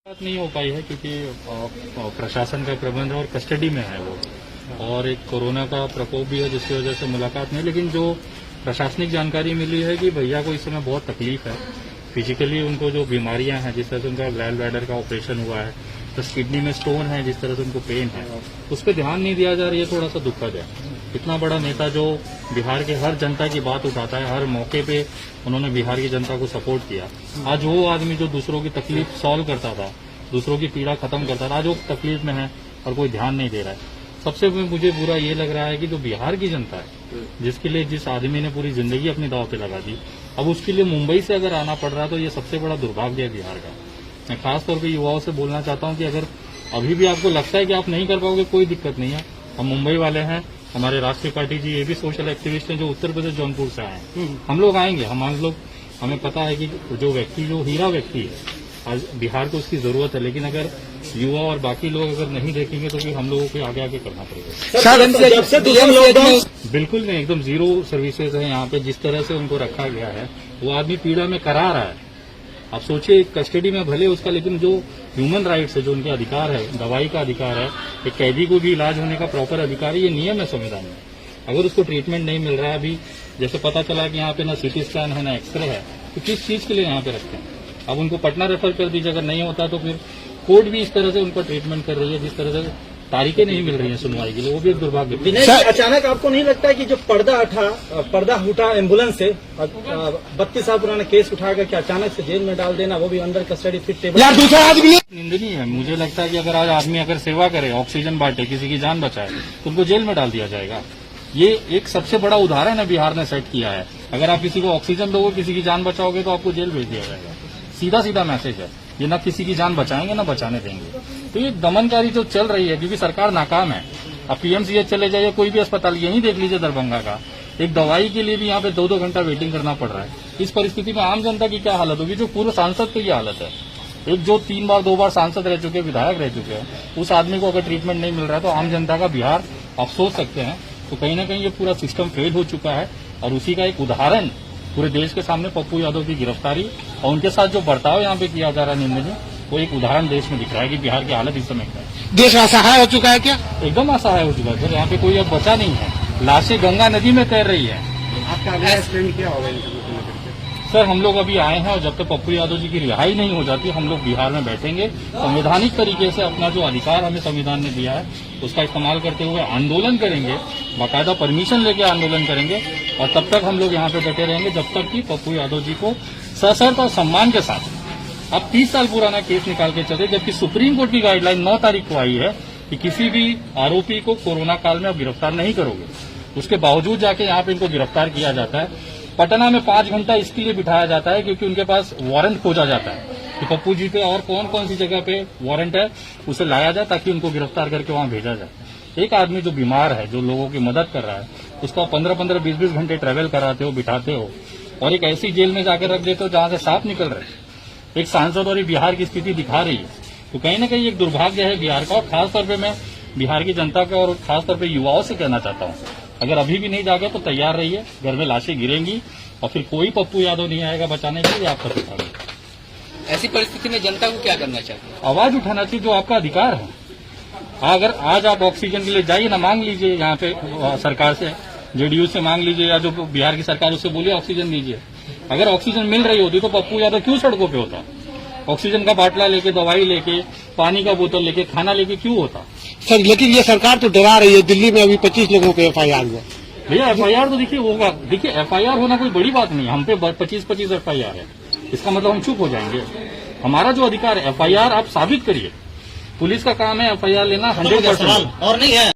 बात नहीं हो पाई है क्योंकि प्रशासन का प्रबंध और कस्टडी में है वो, और एक कोरोना का प्रकोप भी है जिसकी वजह से मुलाकात नहीं। लेकिन जो प्रशासनिक जानकारी मिली है कि भैया को इस समय बहुत तकलीफ है, फिजिकली उनको जो बीमारियां हैं, जिस तरह से उनका गैल ब्लैडर का ऑपरेशन हुआ है, प्लस किडनी में स्टोन है, जिस तरह से उनको पेन है, उस पर ध्यान नहीं दिया जा रही है। थोड़ा सा दुखद है। इतना बड़ा नेता जो बिहार के हर जनता की बात उठाता है, हर मौके पे उन्होंने बिहार की जनता को सपोर्ट किया। आज वो आदमी जो दूसरों की तकलीफ सॉल्व करता था, दूसरों की पीड़ा खत्म करता था, आज वो तकलीफ में है और कोई ध्यान नहीं दे रहा है। सबसे मुझे बुरा ये लग रहा है कि जो बिहार की जनता है, जिसके लिए जिस आदमी ने पूरी जिंदगी अपनी दांव पे लगा दी, अब उसके लिए मुंबई से अगर आना पड़ रहा है तो ये सबसे बड़ा दुर्भाग्य है बिहार का। मैं खासतौर पर युवाओं से बोलना चाहता हूं कि अगर अभी भी आपको लगता है कि आप नहीं कर पाओगे, कोई दिक्कत नहीं है। हम मुंबई वाले हैं, हमारे राष्ट्रीय पार्टी जी ये भी सोशल एक्टिविस्ट हैं जो उत्तर प्रदेश जौनपुर से आए हैं। हम लोग आएंगे, हमें पता है कि जो व्यक्ति जो हीरा व्यक्ति है, आज बिहार को उसकी जरूरत है। लेकिन अगर युवा और बाकी लोग अगर नहीं देखेंगे तो फिर हम लोगों को आगे आगे करना पड़ेगा। बिल्कुल नहीं, एकदम जीरो सर्विसेज है यहाँ पे। जिस तरह से उनको रखा गया है, वो आदमी पीड़ा में करा रहा है। आप सोचिए, कस्टडी में भले उसका, लेकिन जो ह्यूमन राइट्स है, जो उनके अधिकार है, दवाई का अधिकार है, एक कैदी को भी इलाज होने का प्रॉपर अधिकार है, ये नियम है संविधान में। अगर उसको ट्रीटमेंट नहीं मिल रहा है, अभी जैसे पता चला कि यहाँ पे ना सीटी स्कैन है ना एक्सरे है, तो किस चीज के लिए यहाँ पे रखते हैं? अब उनको पटना रेफर कर दीजिए, अगर नहीं होता तो फिर कोर्ट भी इस तरह से उनका ट्रीटमेंट कर रही है, जिस तरह से तारीखें नहीं मिल रही हैं सुनवाई के लिए, वो भी एक दुर्भाग्य। अचानक आपको नहीं लगता है कि जो पर्दा उठा एम्बुलेंस से 32 साल पुराना केस उठाकर के अचानक से जेल में डाल देना, वो भी अंडर कस्टडी फिट टेबल, यार दूसरा आदमी निंदनीय है। मुझे लगता है कि अगर आज आदमी अगर सेवा करे, ऑक्सीजन बांटे, किसी की जान बचाए, तो उनको जेल में डाल दिया जाएगा। ये एक सबसे बड़ा उदाहरण है बिहार ने सेट किया है। अगर आप किसी को ऑक्सीजन दोगे, किसी की जान बचाओगे, तो आपको जेल भेज दिया जाएगा। सीधा सीधा मैसेज है ये, ना किसी की जान बचाएंगे ना बचाने देंगे। तो ये दमनकारी जो चल रही है, क्योंकि सरकार नाकाम है। अब पीएमसीएच चले जाइए, कोई भी अस्पताल, यही देख लीजिए दरभंगा का, एक दवाई के लिए भी यहाँ पे 2-2 घंटा वेटिंग करना पड़ रहा है। इस परिस्थिति में आम जनता की क्या हालत होगी? जो पूर्व सांसद की हालत है, एक जो 3 बार 2 बार सांसद रह चुके, विधायक रह चुके हैं, उस आदमी को अगर ट्रीटमेंट नहीं मिल रहा है तो आम जनता का बिहार आप सोच सकते हैं। तो कहीं ना कहीं ये पूरा सिस्टम फेल हो चुका है, और उसी का एक उदाहरण पूरे देश के सामने पप्पू यादव की गिरफ्तारी और उनके साथ जो बर्ताव यहाँ पे किया जा रहा है निंदनीय, वो एक उदाहरण देश में दिख रहा है कि बिहार की हालत इस समय क्या है। देश असहाय हो चुका है क्या? एकदम असहाय हो चुका है सर। यहाँ पे कोई अब बचा नहीं है, लाशें गंगा नदी में तैर रही है। आपका अगला स्टैंड क्या होगा? सर हम लोग अभी आए हैं, और जब तक पप्पू यादव जी की रिहाई नहीं हो जाती, हम लोग बिहार में बैठेंगे, संवैधानिक तरीके से अपना जो अधिकार हमें संविधान ने दिया है उसका इस्तेमाल करते हुए आंदोलन करेंगे, बाकायदा परमिशन लेके आंदोलन करेंगे। और तब तक हम लोग यहाँ पे डटे रहेंगे जब तक कि पप्पू यादव जी को सशर्त और सम्मान के साथ, अब 30 साल पुराना केस निकाल के चले, जबकि सुप्रीम कोर्ट की गाइडलाइन 9 तारीख को आई है कि किसी भी आरोपी को कोरोना काल में आप गिरफ्तार नहीं करोगे। उसके बावजूद जाके यहाँ पे इनको गिरफ्तार किया जाता है। पटना में 5 घंटा इसके लिए बिठाया जाता है क्योंकि उनके पास वारंट खोजा जाता है कि पप्पू जी पे और कौन कौन सी जगह पे वारंट है, उसे लाया जाए ताकि उनको गिरफ्तार करके वहां भेजा जाए। एक आदमी जो बीमार है, जो लोगों की मदद कर रहा है, उसको 15-15, 20-20 घंटे ट्रेवल कराते हो, बिठाते हो, और एक ऐसी जेल में जाकर रख देते हो जहां से सांप निकल रहे। एक सांसद और बिहार की स्थिति दिखा रही है। तो कहीं ना कहीं एक दुर्भाग्य है बिहार का। और खासतौर पर मैं बिहार की जनता का और खासतौर पर युवाओं से कहना चाहता हूँ, अगर अभी भी नहीं जागे तो तैयार रहिए, घर में लाशें गिरेंगी और फिर कोई पप्पू यादव नहीं आएगा बचाने के लिए, आप कर उठाएंगे। ऐसी परिस्थिति में जनता को क्या करना चाहिए? आवाज उठाना चाहिए, जो आपका अधिकार है। अगर आज आप ऑक्सीजन के लिए जाइए ना, मांग लीजिए यहाँ पे सरकार से, जेडीयू से मांग लीजिए, या जो बिहार की सरकार उससे बोलिए ऑक्सीजन दीजिए। अगर ऑक्सीजन मिल रही होती तो पप्पू यादव क्यों सड़कों पे होता? ऑक्सीजन का बाटला लेके, दवाई लेके, पानी का बोतल लेके, खाना लेके क्यों होता? सर लेकिन ये सरकार तो डरा रही है। दिल्ली में अभी 25 लोगों पे FIR हुआ। भैया FIR तो देखिए होगा, देखिए FIR होना कोई बड़ी बात नहीं। हम पे 25-25 FIR है, इसका मतलब हम चुप हो जाएंगे? हमारा जो अधिकार है, FIR आप साबित करिए। पुलिस का काम है FIR लेना 100%। और नहीं है।